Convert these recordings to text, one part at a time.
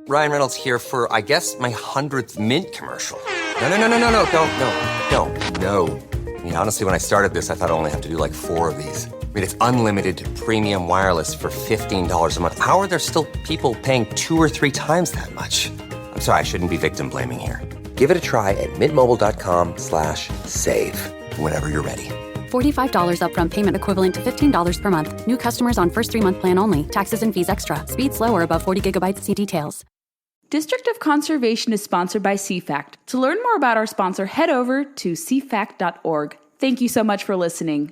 Ryan Reynolds here for, I guess, my 100th Mint commercial. No, don't. I mean, honestly, when I started this, I thought I only have to do like 4 of these. I mean, it's unlimited premium wireless for $15 a month. How are there still people paying 2 or 3 times that much? I'm sorry, I shouldn't be victim blaming here. Give it a try at mintmobile.com/save. Whenever you're ready. $45 upfront payment equivalent to $15 per month. New customers on first 3-month plan only. Taxes and fees extra. Speed slower above 40 gigabytes. See details. District of Conservation is sponsored by CFACT. To learn more about our sponsor, head over to cfact.org. Thank you so much for listening.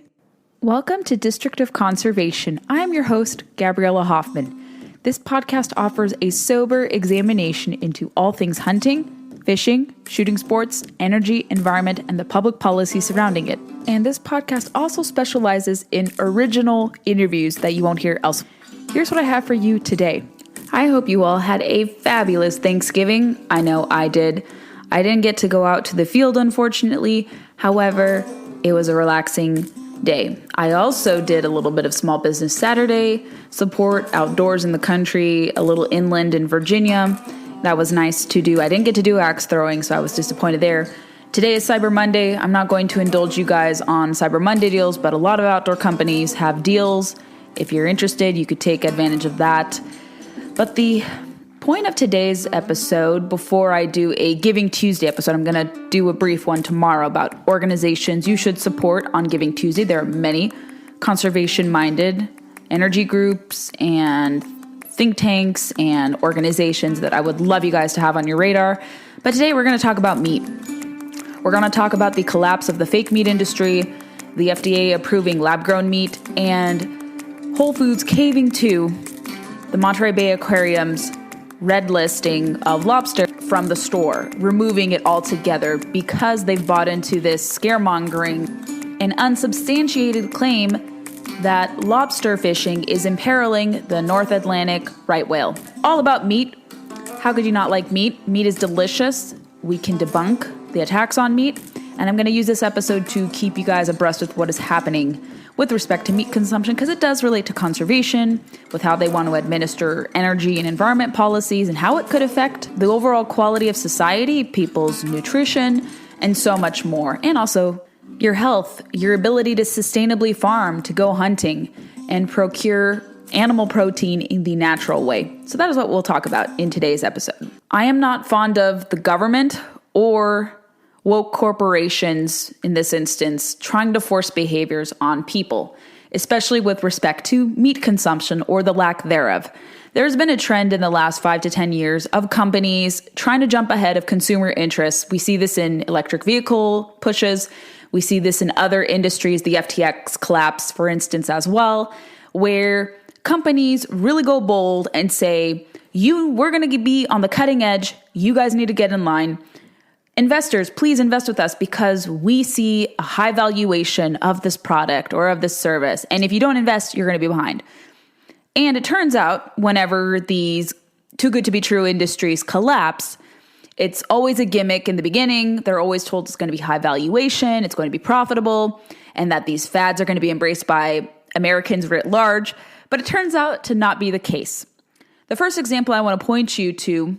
Welcome to District of Conservation. I'm your host, Gabriella Hoffman. This podcast offers a sober examination into all things hunting, fishing, shooting sports, energy, environment, and the public policy surrounding it. And this podcast also specializes in original interviews that you won't hear elsewhere. Here's what I have for you today. I hope you all had a fabulous Thanksgiving. I know I did. I didn't get to go out to the field, unfortunately. However, it was a relaxing day. I also did a little bit of Small Business Saturday, support outdoors in the country, a little inland in Virginia. That was nice to do. I didn't get to do axe throwing, so I was disappointed there. Today is Cyber Monday. I'm not going to indulge you guys on Cyber Monday deals, but a lot of outdoor companies have deals. If you're interested, you could take advantage of that. But the point of today's episode, before I do a Giving Tuesday episode, I'm going to do a brief one tomorrow about organizations you should support on Giving Tuesday. There are many conservation-minded energy groups and think tanks and organizations that I would love you guys to have on your radar. But today we're going to talk about meat. We're going to talk about the collapse of the fake meat industry, the FDA approving lab-grown meat, and Whole Foods caving to the Monterey Bay Aquarium's red listing of lobster from the store, removing it altogether because they've bought into this scaremongering and unsubstantiated claim that lobster fishing is imperiling the North Atlantic right whale. All about meat. How could you not like meat? Meat is delicious. We can debunk the attacks on meat. And I'm going to use this episode to keep you guys abreast with what is happening with respect to meat consumption, because it does relate to conservation, with how they want to administer energy and environment policies, and how it could affect the overall quality of society, people's nutrition, and so much more. And also your health, your ability to sustainably farm, to go hunting, and procure animal protein in the natural way. So that is what we'll talk about in today's episode. I am not fond of the government or woke corporations, in this instance, trying to force behaviors on people, especially with respect to meat consumption or the lack thereof. There's been a trend in the last 5 to 10 years of companies trying to jump ahead of consumer interests. We see this in electric vehicle pushes. We see this in other industries, the FTX collapse, for instance, as well, where companies really go bold and say, we're going to be on the cutting edge. You guys need to get in line. Investors, please invest with us because we see a high valuation of this product or of this service. And if you don't invest, you're going to be behind. And it turns out whenever these too good to be true industries collapse, it's always a gimmick in the beginning. They're always told it's going to be high valuation, it's going to be profitable, and that these fads are going to be embraced by Americans writ large. But it turns out to not be the case. The first example I want to point you to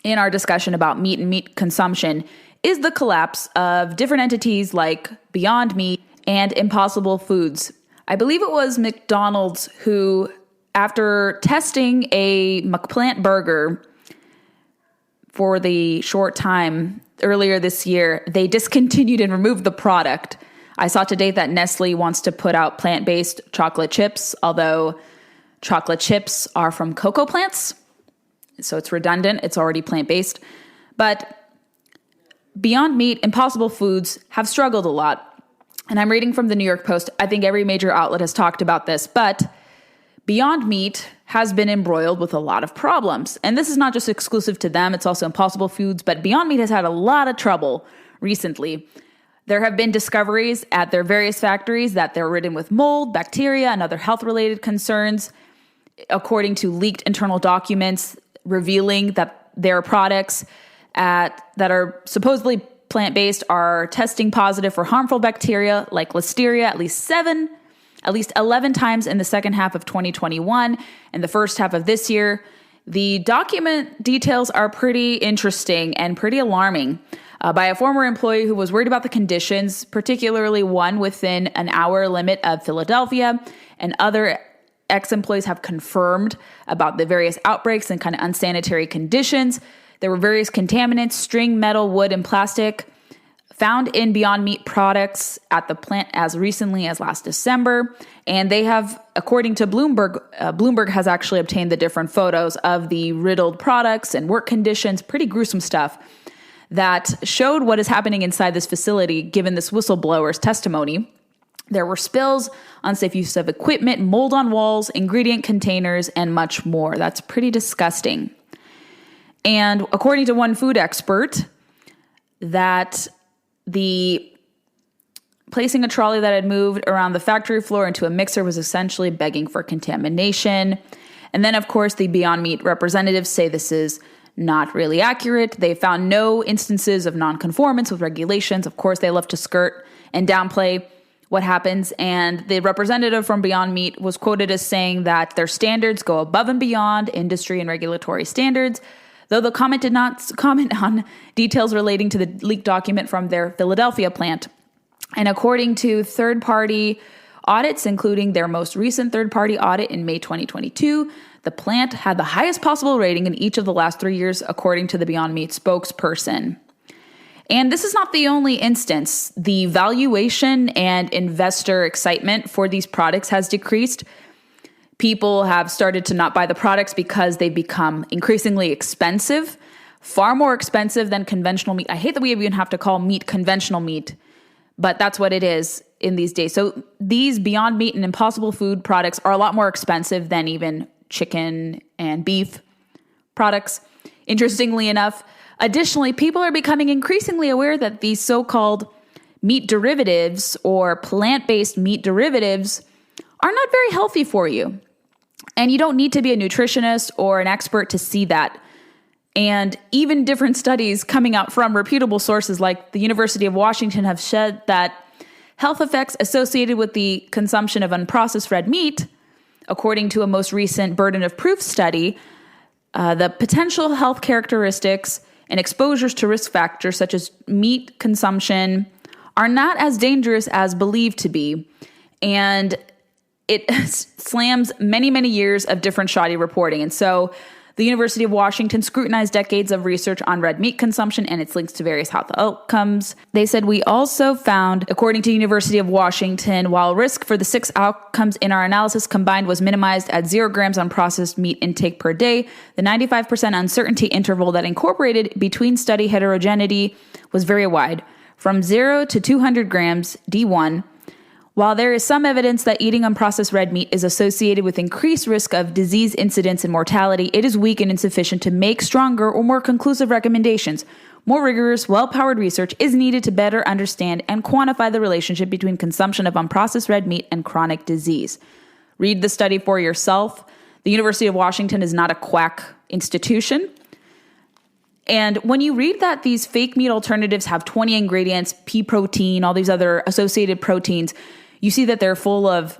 in our discussion about meat and meat consumption is the collapse of different entities like Beyond Meat and Impossible Foods. I believe it was McDonald's who, after testing a McPlant burger for the short time earlier this year, they discontinued and removed the product. I saw today that Nestle wants to put out plant-based chocolate chips, although chocolate chips are from cocoa plants. So it's redundant. It's already plant-based. But Beyond Meat, Impossible Foods have struggled a lot. And I'm reading from the New York Post. I think every major outlet has talked about this. But Beyond Meat has been embroiled with a lot of problems. And this is not just exclusive to them. It's also Impossible Foods. But Beyond Meat has had a lot of trouble recently. There have been discoveries at their various factories that they're ridden with mold, bacteria, and other health-related concerns, according to leaked internal documents revealing that their products that are supposedly plant-based are testing positive for harmful bacteria like Listeria at least 11 times in the second half of 2021 and the first half of this year. The document details are pretty interesting and pretty alarming. By a former employee who was worried about the conditions, particularly one within an hour limit of Philadelphia, and other ex-employees have confirmed about the various outbreaks and kind of unsanitary conditions. There were various contaminants, string, metal, wood, and plastic found in Beyond Meat products at the plant as recently as last December. And they have, according to Bloomberg, Bloomberg has actually obtained the different photos of the riddled products and work conditions, pretty gruesome stuff, that showed what is happening inside this facility, given this whistleblower's testimony. There were spills, unsafe use of equipment, mold on walls, ingredient containers, and much more. That's pretty disgusting. And according to one food expert, that the placing a trolley that had moved around the factory floor into a mixer was essentially begging for contamination. And then, of course, the Beyond Meat representatives say this is not really accurate. They found no instances of nonconformance with regulations. Of course, they love to skirt and downplay what happens. And the representative from Beyond Meat was quoted as saying that their standards go above and beyond industry and regulatory standards, though the comment did not comment on details relating to the leaked document from their Philadelphia plant. And according to third-party audits, including their most recent third-party audit in May 2022, the plant had the highest possible rating in each of the last 3 years, according to the Beyond Meat spokesperson. And this is not the only instance. The valuation and investor excitement for these products has decreased. People have started to not buy the products because they've become increasingly expensive, far more expensive than conventional meat. I hate that we even have to call meat conventional meat, but that's what it is in these days. So these Beyond Meat and Impossible Food products are a lot more expensive than even chicken and beef products, interestingly enough. Additionally, people are becoming increasingly aware that these so-called meat derivatives or plant-based meat derivatives are not very healthy for you. And you don't need to be a nutritionist or an expert to see that. And even different studies coming out from reputable sources like the University of Washington have said that health effects associated with the consumption of unprocessed red meat, according to a most recent burden of proof study, the potential health characteristics and exposures to risk factors such as meat consumption are not as dangerous as believed to be. And it slams many, many years of different shoddy reporting. And so the University of Washington scrutinized decades of research on red meat consumption and its links to various health outcomes. They said, we also found, according to University of Washington, while risk for the 6 outcomes in our analysis combined was minimized at 0 grams unprocessed meat intake per day, the 95% uncertainty interval that incorporated between study heterogeneity was very wide, from 0 to 200 grams D1. While there is some evidence that eating unprocessed red meat is associated with increased risk of disease incidence and mortality, it is weak and insufficient to make stronger or more conclusive recommendations. More rigorous, well-powered research is needed to better understand and quantify the relationship between consumption of unprocessed red meat and chronic disease. Read the study for yourself. The University of Washington is not a quack institution. And when you read that these fake meat alternatives have 20 ingredients, pea protein, all these other associated proteins, you see that they're full of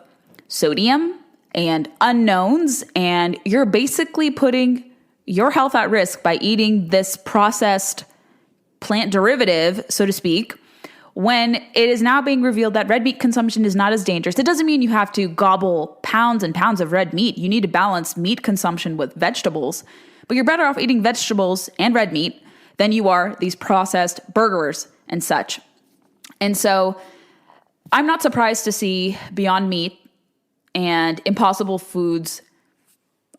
sodium and unknowns, and you're basically putting your health at risk by eating this processed plant derivative, so to speak, when it is now being revealed that red meat consumption is not as dangerous. It doesn't mean you have to gobble pounds and pounds of red meat. You need to balance meat consumption with vegetables, but you're better off eating vegetables and red meat than you are these processed burgers and such. And so I'm not surprised to see Beyond Meat and Impossible Foods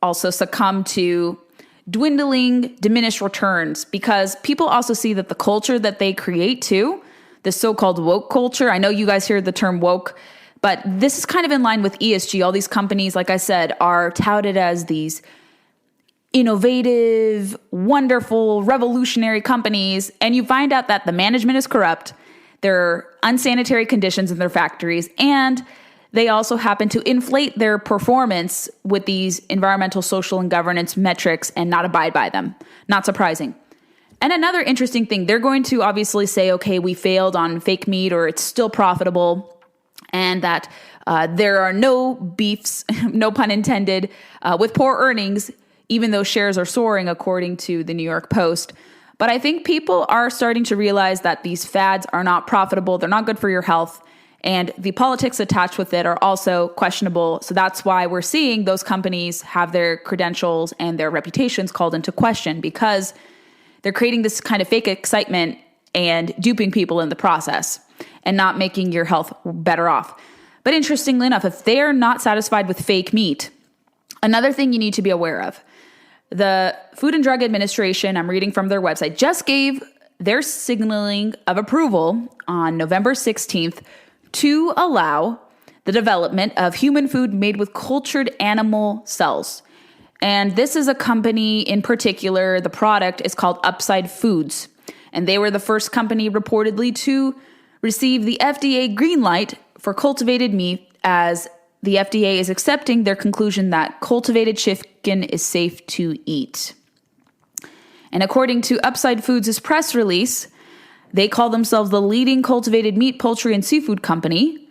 also succumb to dwindling, diminished returns, because people also see that the culture that they create too, the so-called woke culture. I know you guys hear the term woke, but this is kind of in line with ESG. All these companies, like I said, are touted as these innovative, wonderful, revolutionary companies, and you find out that the management is corrupt. There are unsanitary conditions in their factories, and they also happen to inflate their performance with these environmental, social, and governance metrics and not abide by them. Not surprising. And another interesting thing, they're going to obviously say, okay, we failed on fake meat, or it's still profitable, and that there are no beefs, no pun intended, with poor earnings, even though shares are soaring, according to the New York Post. But I think people are starting to realize that these fads are not profitable. They're not good for your health. And the politics attached with it are also questionable. So that's why we're seeing those companies have their credentials and their reputations called into question, because they're creating this kind of fake excitement and duping people in the process and not making your health better off. But interestingly enough, if they're not satisfied with fake meat, another thing you need to be aware of, the Food and Drug Administration, I'm reading from their website, just gave their signaling of approval on November 16th to allow the development of human food made with cultured animal cells. And this is a company in particular, the product is called Upside Foods. And they were the first company reportedly to receive the FDA green light for cultivated meat, as the FDA is accepting their conclusion that cultivated chicken is safe to eat. And according to Upside Foods' press release, they call themselves the leading cultivated meat, poultry, and seafood company,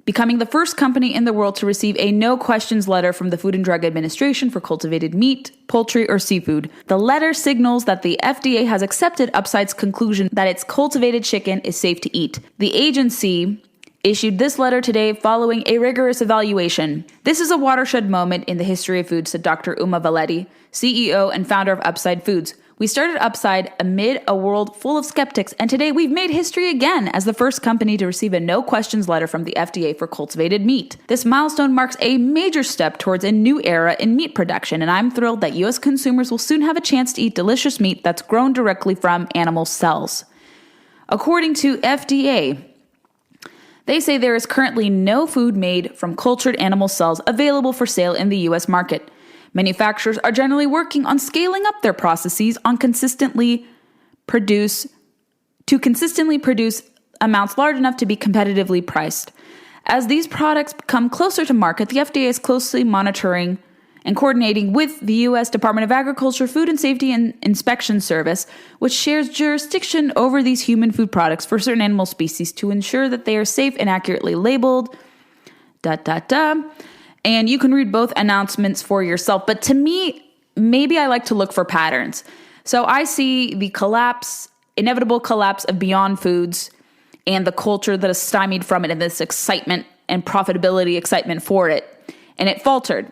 becoming the first company in the world to receive a no questions letter from the Food and Drug Administration for cultivated meat, poultry, or seafood. The letter signals that the FDA has accepted Upside's conclusion that its cultivated chicken is safe to eat. The agency issued this letter today following a rigorous evaluation. This is a watershed moment in the history of food, said Dr. Uma Valeti, CEO and founder of Upside Foods. We started Upside amid a world full of skeptics, and today we've made history again as the first company to receive a no-questions letter from the FDA for cultivated meat. This milestone marks a major step towards a new era in meat production, and I'm thrilled that U.S. consumers will soon have a chance to eat delicious meat that's grown directly from animal cells. According to FDA, they say there is currently no food made from cultured animal cells available for sale in the U.S. market. Manufacturers are generally working on scaling up their processes to consistently produce amounts large enough to be competitively priced. As these products come closer to market, the FDA is closely monitoring and coordinating with the U.S. Department of Agriculture, Food and Safety and Inspection Service, which shares jurisdiction over these human food products for certain animal species to ensure that they are safe and accurately labeled. And you can read both announcements for yourself. But to me, maybe I like to look for patterns. So I see the inevitable collapse of Beyond Foods and the culture that is stymied from it, and this excitement and profitability excitement for it. And it faltered.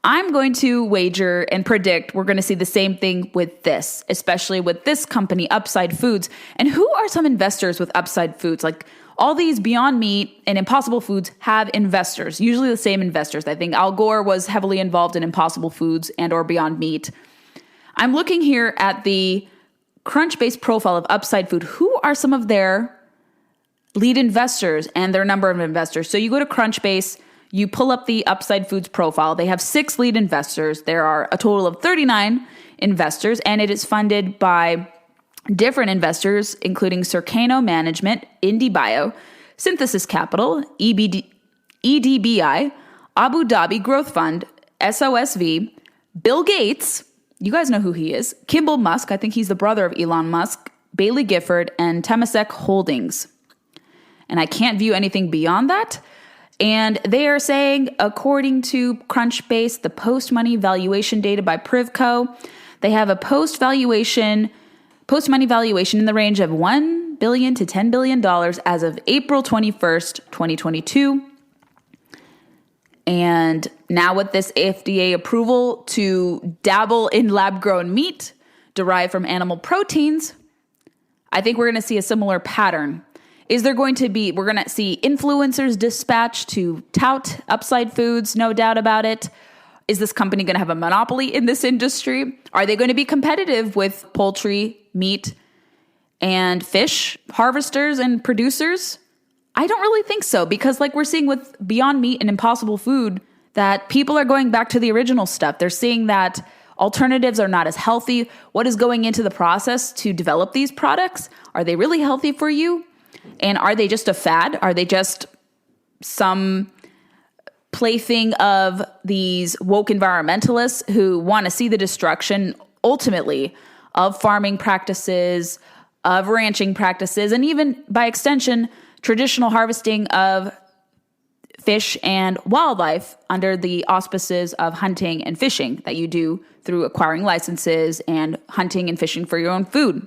I'm going to wager and predict we're going to see the same thing with this, especially with this company, Upside Foods. And who are some investors with Upside Foods? Like, all these Beyond Meat and Impossible Foods have investors, usually the same investors. I think Al Gore was heavily involved in Impossible Foods and or Beyond Meat. I'm looking here at the Crunchbase profile of Upside Food. Who are some of their lead investors and their number of investors? So you go to Crunchbase, you pull up the Upside Foods profile. They have 6 lead investors. There are a total of 39 investors, and it is funded by different investors, including Circano Management, IndieBio, Synthesis Capital, EDBI, Abu Dhabi Growth Fund, SOSV, Bill Gates, you guys know who he is, Kimball Musk, I think he's the brother of Elon Musk, Bailey Gifford, and Temasek Holdings. And I can't view anything beyond that. And they are saying, according to Crunchbase, the post-money valuation data by Privco, they have a post-money valuation in the range of $1 billion to $10 billion as of April 21st, 2022. And now with this FDA approval to dabble in lab-grown meat derived from animal proteins, I think we're going to see a similar pattern. We're going to see influencers dispatched to tout Upside Foods, no doubt about it. Is this company going to have a monopoly in this industry? Are they going to be competitive with poultry, meat, and fish harvesters and producers? I don't really think so, because like we're seeing with Beyond Meat and Impossible Food, that people are going back to the original stuff. They're seeing that alternatives are not as healthy. What is going into the process to develop these products? Are they really healthy for you? And are they just a fad? Are they just some plaything of these woke environmentalists who want to see the destruction, ultimately, of farming practices, of ranching practices, and even, by extension, traditional harvesting of fish and wildlife under the auspices of hunting and fishing that you do through acquiring licenses and hunting and fishing for your own food.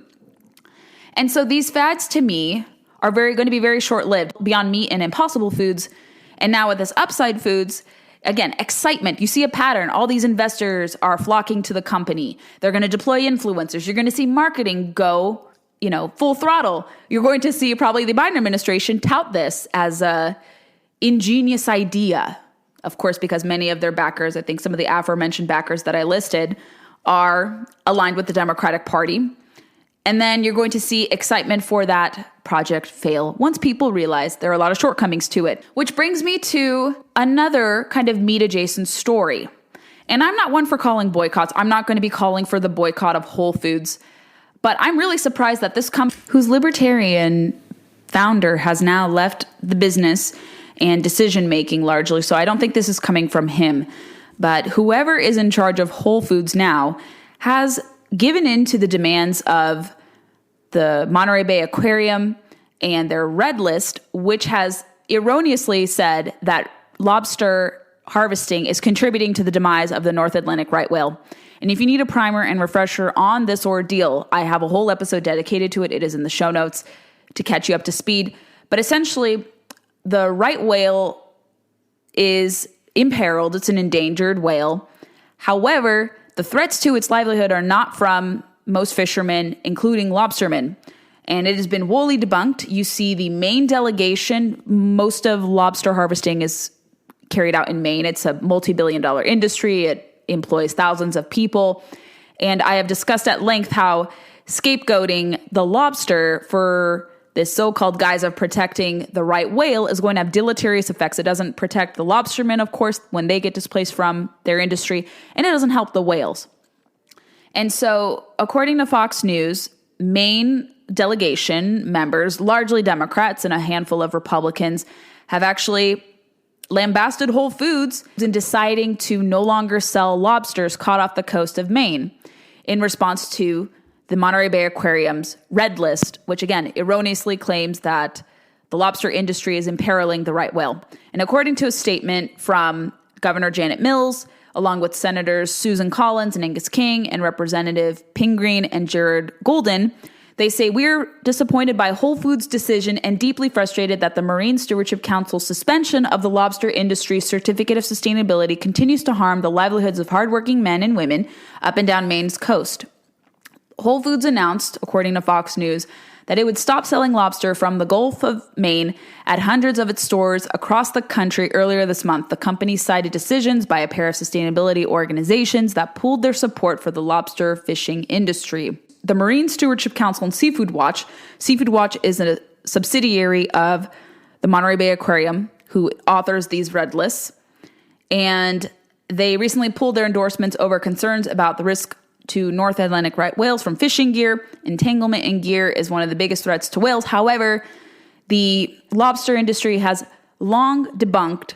And so these fads to me are going to be very short-lived. Beyond Meat and Impossible Foods, and now with this Upside Foods, again, excitement. You see a pattern. All these investors are flocking to the company. They're going to deploy influencers. You're going to see marketing go, full throttle. You're going to see probably the Biden administration tout this as a ingenious idea. Of course, because many of their backers, I think some of the aforementioned backers that I listed, are aligned with the Democratic Party. And then you're going to see excitement for that project fail once people realize there are a lot of shortcomings to it. Which brings me to another kind of meat adjacent story. And I'm not one for calling boycotts. I'm not going to be calling for the boycott of Whole Foods. But I'm really surprised that this company, whose libertarian founder has now left the business and decision making largely, so I don't think this is coming from him. But whoever is in charge of Whole Foods now has given in to the demands of the Monterey Bay Aquarium and their red list, which has erroneously said that lobster harvesting is contributing to the demise of the North Atlantic right whale. And if you need a primer and refresher on this ordeal, I have a whole episode dedicated to it. It is in the show notes to catch you up to speed. But essentially, the right whale is imperiled. It's an endangered whale. However, the threats to its livelihood are not from most fishermen, including lobstermen. And it has been wholly debunked. You see the Maine delegation, most of lobster harvesting is carried out in Maine. It's a multi-billion-dollar industry. It employs thousands of people. And I have discussed at length how scapegoating the lobster for this so-called guise of protecting the right whale is going to have deleterious effects. It doesn't protect the lobstermen, of course, when they get displaced from their industry, and it doesn't help the whales. And so, according to Fox News, Maine delegation members, largely Democrats and a handful of Republicans, have actually lambasted Whole Foods in deciding to no longer sell lobsters caught off the coast of Maine in response to the Monterey Bay Aquarium's red list, which again erroneously claims that the lobster industry is imperiling the right whale. And according to a statement from Governor Janet Mills, along with Senators Susan Collins and Angus King and Representative Pingreen and Jared Golden, they say, "We're disappointed by Whole Foods' decision and deeply frustrated that the Marine Stewardship Council's suspension of the lobster industry's certificate of sustainability continues to harm the livelihoods of hardworking men and women up and down Maine's coast." Whole Foods announced, according to Fox News, that it would stop selling lobster from the Gulf of Maine at hundreds of its stores across the country earlier this month. The company cited decisions by a pair of sustainability organizations that pooled their support for the lobster fishing industry. The Marine Stewardship Council and Seafood Watch is a subsidiary of the Monterey Bay Aquarium, who authors these red lists, and they recently pulled their endorsements over concerns about the risk to North Atlantic right whales from fishing gear. Entanglement in gear is one of the biggest threats to whales. However, the lobster industry has long debunked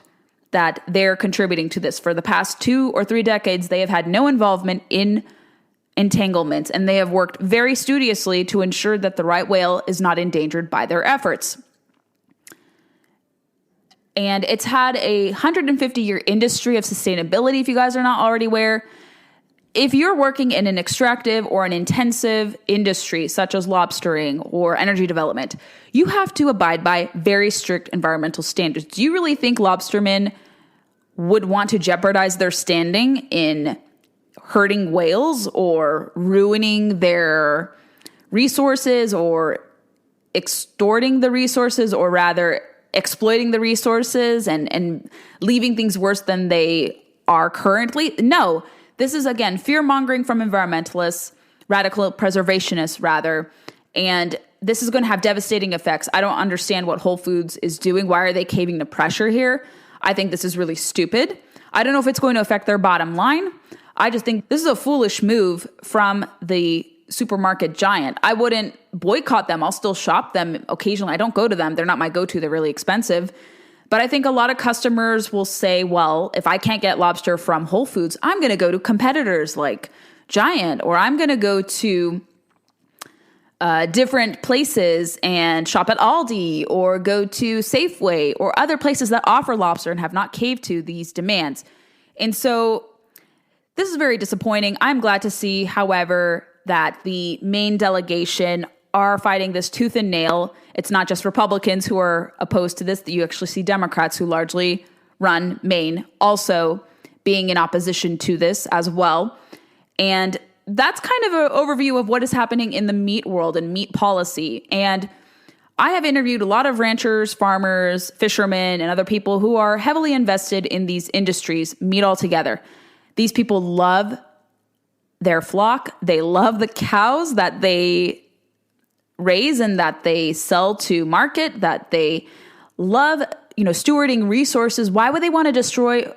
that they're contributing to this. For the past 2 or 3 decades, they have had no involvement in entanglements, and they have worked very studiously to ensure that the right whale is not endangered by their efforts. And it's had a 150-year industry of sustainability, if you guys are not already aware. If you're working in an extractive or an intensive industry, such as lobstering or energy development, you have to abide by very strict environmental standards. Do you really think lobstermen would want to jeopardize their standing in hurting whales or ruining their resources or extorting the resources, or rather exploiting the resources and leaving things worse than they are currently? No. This is, again, fear-mongering from environmentalists, radical preservationists, rather, and this is going to have devastating effects. I don't understand what Whole Foods is doing. Why are they caving to pressure here? I think this is really stupid. I don't know if it's going to affect their bottom line. I just think this is a foolish move from the supermarket giant. I wouldn't boycott them. I'll still shop them occasionally. I don't go to them. They're not my go-to. They're really expensive. But I think a lot of customers will say, well, if I can't get lobster from Whole Foods, I'm going to go to competitors like Giant, or I'm going to go to different places and shop at Aldi or go to Safeway or other places that offer lobster and have not caved to these demands. And so this is very disappointing. I'm glad to see, however, that the Maine delegation are fighting this tooth and nail. It's not just Republicans who are opposed to this, that you actually see Democrats who largely run Maine also being in opposition to this as well. And that's kind of an overview of what is happening in the meat world and meat policy. And I have interviewed a lot of ranchers, farmers, fishermen, and other people who are heavily invested in these industries, meat altogether. These people love their flock. They love the cows that they raise and that they sell to market, that they love, stewarding resources. Why would they want to destroy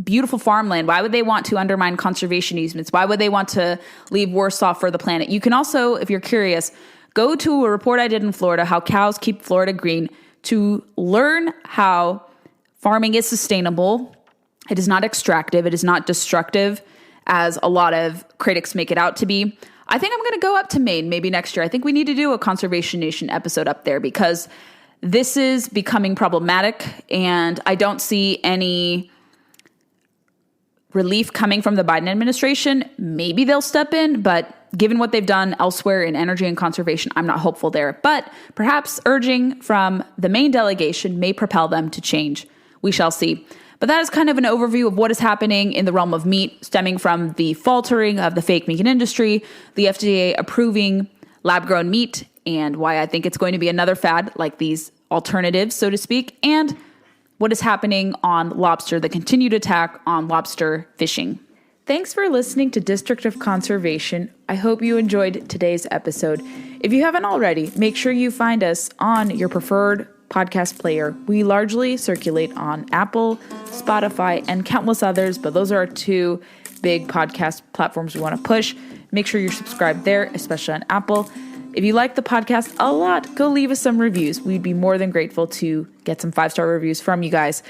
beautiful farmland? Why would they want to undermine conservation easements? Why would they want to leave worse off for the planet? You can also, if you're curious, go to a report I did in Florida, How Cows Keep Florida Green, to learn how farming is sustainable. It is not extractive. It is not destructive, as a lot of critics make it out to be. I think I'm going to go up to Maine maybe next year. I think we need to do a Conservation Nation episode up there because this is becoming problematic, and I don't see any relief coming from the Biden administration. Maybe they'll step in, but given what they've done elsewhere in energy and conservation, I'm not hopeful there. But perhaps urging from the Maine delegation may propel them to change. We shall see. But that is kind of an overview of what is happening in the realm of meat, stemming from the faltering of the fake meat industry, the FDA approving lab-grown meat, and why I think it's going to be another fad like these alternatives, so to speak, and what is happening on lobster, the continued attack on lobster fishing. Thanks for listening to District of Conservation. I hope you enjoyed today's episode. If you haven't already, make sure you find us on your preferred podcast player. We largely circulate on Apple, Spotify, and countless others, but those are our two big podcast platforms we want to push. Make sure you're subscribed there, especially on Apple. If you like the podcast a lot, go leave us some reviews. We'd be more than grateful to get some 5-star reviews from you guys.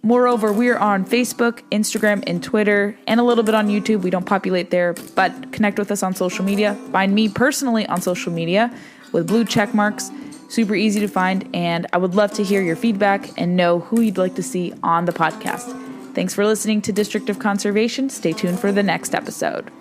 Moreover, we're on Facebook, Instagram, and Twitter, and a little bit on YouTube. We don't populate there, but connect with us on social media. Find me personally on social media with blue check marks. Super easy to find, and I would love to hear your feedback and know who you'd like to see on the podcast. Thanks for listening to District of Conservation. Stay tuned for the next episode.